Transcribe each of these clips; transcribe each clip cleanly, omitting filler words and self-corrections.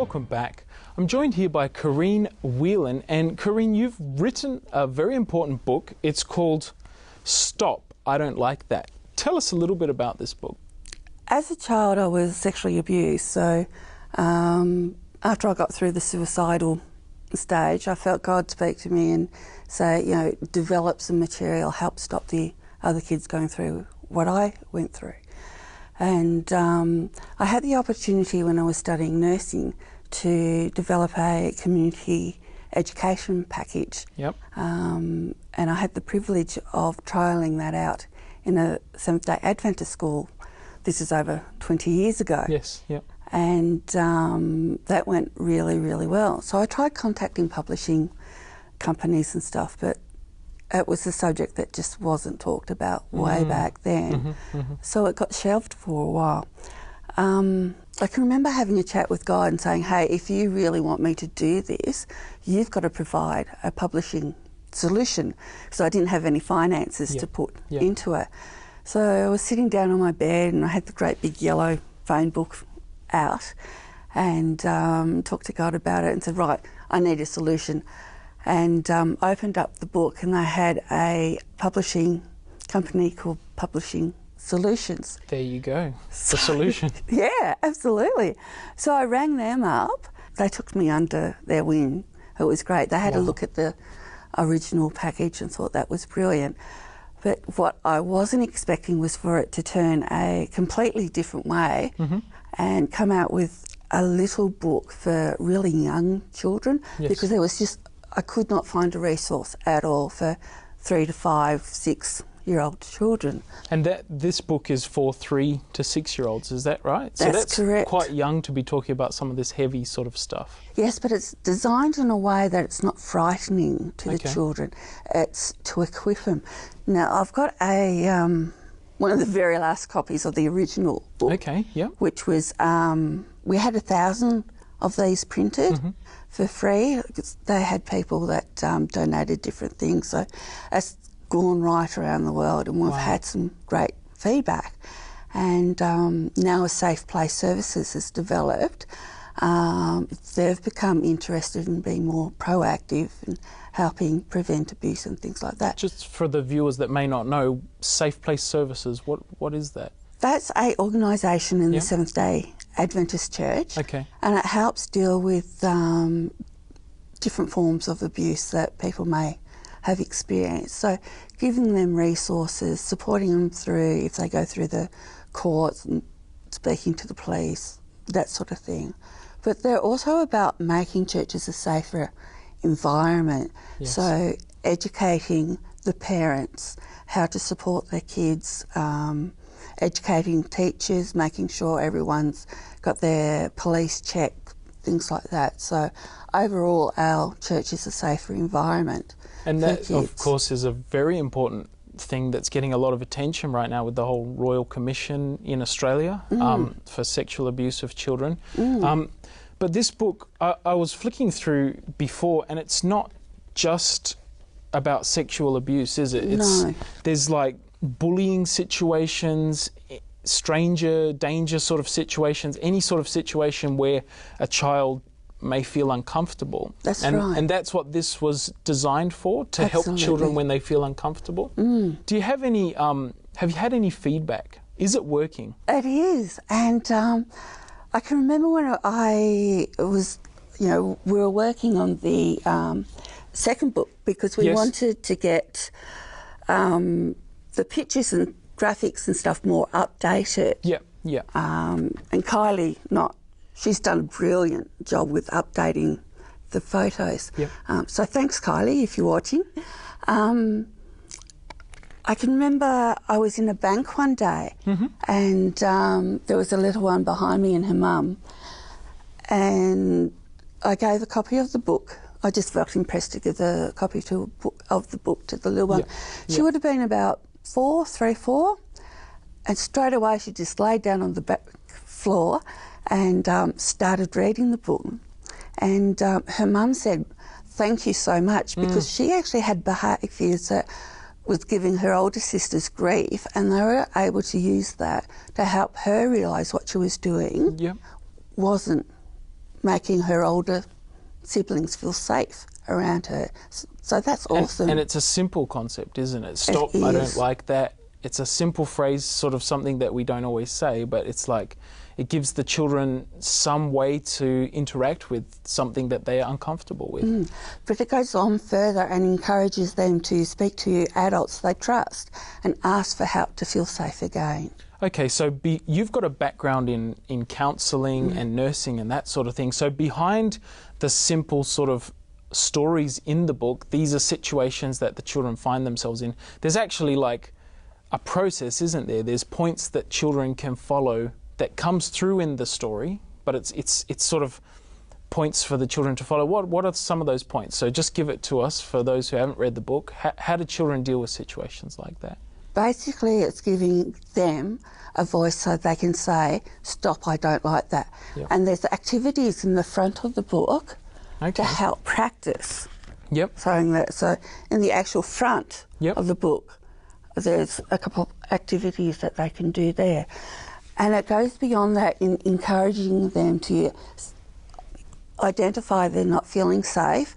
welcome back. I'm joined here by Corrine Whelan, and Corrine, you've written a very important book. It's called Stop, I Don't Like That. Tell us a little bit about this book. As a child, I was sexually abused, so after I got through the suicidal stage, I felt God speak to me and say, you know, develop some material, help stop the other kids going through what I went through. And I had the opportunity when I was studying nursing to develop a community education package. Yep. And I had the privilege of trialling that out in a Seventh-day Adventist school. This is over 20 years ago. Yes, yep. And that went really, really well. So I tried contacting publishing companies and stuff, but it was a subject that just wasn't talked about way back then. So it got shelved for a while. I can remember having a chat with God and saying, hey, if you really want me to do this, you've got to provide a publishing solution, because I didn't have any finances to put into it. So I was sitting down on my bed and I had the great big yellow phone book out and talked to God about it and said, right, I need a solution. And opened up the book, and they had a publishing company called Publishing Solutions. There you go, the solution. Yeah, absolutely. So I rang them up. They took me under their wing. It was great. They had a look at the original package and thought that was brilliant. But what I wasn't expecting was for it to turn a completely different way and come out with a little book for really young children, because there was just, I could not find a resource at all for 3 to 5, 6-year-old children. And this book is for 3 to 6-year-olds, is that right? That's correct. Quite young to be talking about some of this heavy sort of stuff. Yes, but it's designed in a way that it's not frightening to the children. It's to equip them. Now, I've got a one of the very last copies of the original book, which was, we had 1,000 of these printed for free. They had people that donated different things, so it's gone right around the world, and we've had some great feedback. And now as Safe Place Services has developed, they've become interested in being more proactive and helping prevent abuse and things like that. Just for the viewers that may not know, Safe Place Services, what is that? That's an organisation in the Seventh-day Adventist Church, and it helps deal with different forms of abuse that people may have experienced. So giving them resources, supporting them through if they go through the courts and speaking to the police, that sort of thing. But they're also about making churches a safer environment. So educating the parents how to support their kids, educating teachers, making sure everyone's got their police check, things like that. So overall, our church is a safer environment. And that, of course, is a very important thing that's getting a lot of attention right now with the whole Royal Commission in Australia for sexual abuse of children. But this book, I was flicking through before, and it's not just about sexual abuse, is it? There's like bullying situations, stranger danger sort of situations, any sort of situation where a child may feel uncomfortable. That's right. And that's what this was designed for, to help children when they feel uncomfortable. Do you have any, have you had any feedback? Is it working? It is, and I can remember when I was, we were working on the second book, because we wanted to get the pictures and graphics and stuff more updated. And Kylie, she's done a brilliant job with updating the photos. So thanks, Kylie, if you're watching. I can remember I was in a bank one day and there was a little one behind me and her mum, and I gave a copy of the book. I just felt impressed to give the copy of the book to the little one. She would have been about 3, 4, and straight away she just laid down on the back floor and started reading the book. And her mum said, thank you so much, because she actually had behaviours that was giving her older sisters grief, and they were able to use that to help her realise what she was doing wasn't making her older siblings feel safe around her. So that's awesome. And it's a simple concept, isn't it? Stop, It I is. don't like that. It's a simple phrase, sort of something that we don't always say, but it's like it gives the children some way to interact with something that they are uncomfortable with. But it goes on further and encourages them to speak to adults they trust and ask for help to feel safe again. Okay, so you've got a background in counselling and nursing and that sort of thing. So behind the simple sort of stories in the book, these are situations that the children find themselves in. There's actually like a process, isn't there? There's points that children can follow that comes through in the story, but it's sort of points for the children to follow. What are some of those points? So just give it to us for those who haven't read the book. How do children deal with situations like that? Basically, it's giving them a voice so they can say, stop, I don't like that. Yep. And there's activities in the front of the book Okay. to help practice. Yep. Saying that. So in the actual front Yep. of the book, there's a couple of activities that they can do there. And it goes beyond that in encouraging them to identify they're not feeling safe,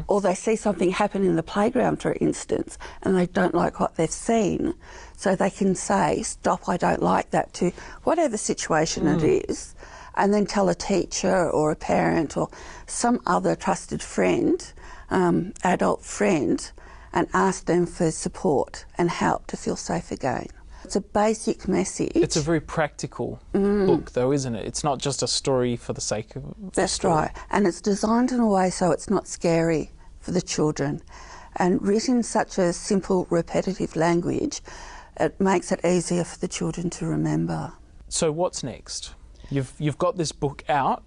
or they see something happen in the playground, for instance, and they don't like what they've seen. So they can say, stop, I don't like that, to whatever situation it is, and then tell a teacher or a parent or some other trusted friend, adult friend, and ask them for support and help to feel safe again. It's a basic message. It's a very practical book, though, isn't it? It's not just a story for the sake of That's right. And it's designed in a way so it's not scary for the children. And written in such a simple, repetitive language, it makes it easier for the children to remember. So what's next? You've got this book out.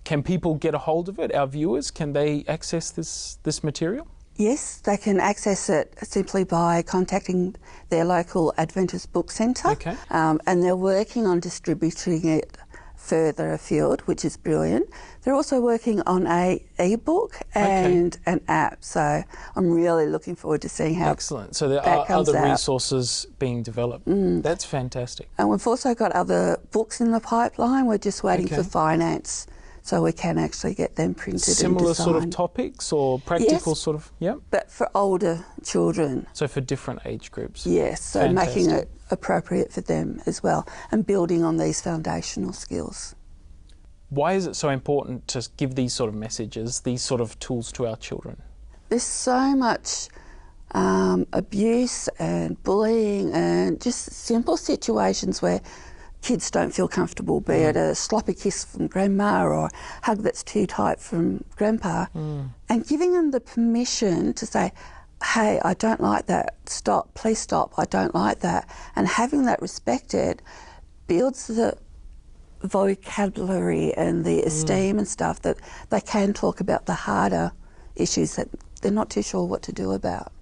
Can people get a hold of it? Our viewers, can they access this material? Yes, they can access it simply by contacting their local Adventist book centre. Okay. And they're working on distributing it further afield, which is brilliant. They're also working on an e-book and an app, so I'm really looking forward to seeing how Excellent. So there that are comes other out. resources being developed. That's fantastic. And we've also got other books in the pipeline. We're just waiting Okay. for finance so we can actually get them printed Similar and sort of designed. topics or practical Yes. sort of, yeah? But for older children, So for different age groups. yes, so Fantastic. making it appropriate for them as well and building on these foundational skills. Why is it so important to give these sort of messages, these sort of tools to our children? There's so much abuse and bullying and just simple situations where kids don't feel comfortable, be it a sloppy kiss from grandma or a hug that's too tight from grandpa, and giving them the permission to say, hey, I don't like that, stop, please stop, I don't like that, and having that respected builds the vocabulary and the esteem and stuff that they can talk about the harder issues that they're not too sure what to do about.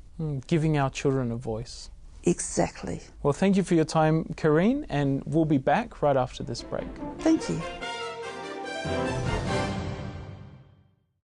Giving our children a voice. Exactly. Well, thank you for your time, Kareen, and we'll be back right after this break. Thank you.